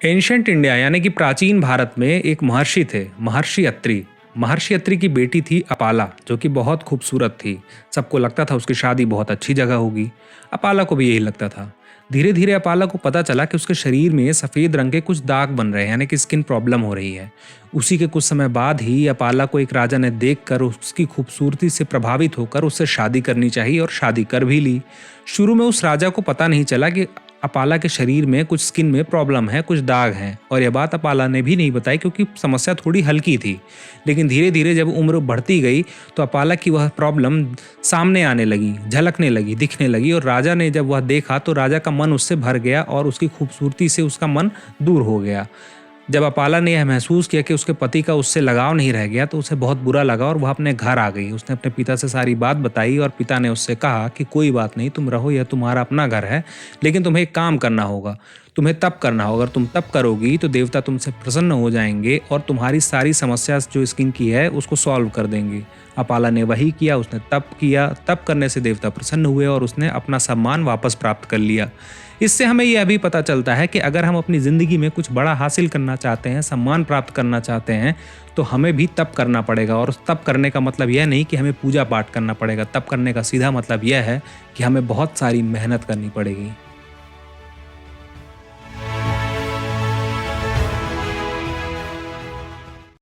Ancient India यानी कि प्राचीन भारत में एक महर्षि थे, महर्षि अत्रि। महर्षि अत्रि की बेटी थी अपाला, जो कि बहुत खूबसूरत थी। सबको लगता था उसकी शादी बहुत अच्छी जगह होगी। अपाला को भी यही लगता था। धीरे धीरे अपाला को पता चला कि उसके शरीर में सफ़ेद रंग के कुछ दाग बन रहे हैं, यानी कि स्किन प्रॉब्लम हो रही है। उसी के कुछ समय बाद ही अपाला को एक राजा ने देखकर उसकी खूबसूरती से प्रभावित होकर उससे शादी करनी चाहिए और शादी कर भी ली। शुरू में उस राजा को पता नहीं चला कि अपाला के शरीर में कुछ स्किन में प्रॉब्लम है, कुछ दाग हैं, और यह बात अपाला ने भी नहीं बताई क्योंकि समस्या थोड़ी हल्की थी। लेकिन धीरे धीरे जब उम्र बढ़ती गई तो अपाला की वह प्रॉब्लम सामने आने लगी, झलकने लगी, दिखने लगी, और राजा ने जब वह देखा तो राजा का मन उससे भर गया और उसकी खूबसूरती से उसका मन दूर हो गया। जब अपाला ने यह महसूस किया कि उसके पति का उससे लगाव नहीं रह गया तो उसे बहुत बुरा लगा और वह अपने घर आ गई। उसने अपने पिता से सारी बात बताई और पिता ने उससे कहा कि कोई बात नहीं, तुम रहो, यह तुम्हारा अपना घर है, लेकिन तुम्हें एक काम करना होगा, तुम्हें तप करना होगा। अगर तुम तप करोगी तो देवता तुमसे प्रसन्न हो जाएंगे और तुम्हारी सारी समस्या जो स्किन की है उसको सॉल्व कर देंगे। अपाला ने वही किया, उसने तप किया। तप करने से देवता प्रसन्न हुए और उसने अपना सम्मान वापस प्राप्त कर लिया। इससे हमें यह भी पता चलता है कि अगर हम अपनी ज़िंदगी में कुछ बड़ा हासिल करना चाहते हैं, सम्मान प्राप्त करना चाहते हैं, तो हमें भी तप करना पड़ेगा। और तप करने का मतलब यह नहीं कि हमें पूजा पाठ करना पड़ेगा। तप करने का सीधा मतलब यह है कि हमें बहुत सारी मेहनत करनी पड़ेगी।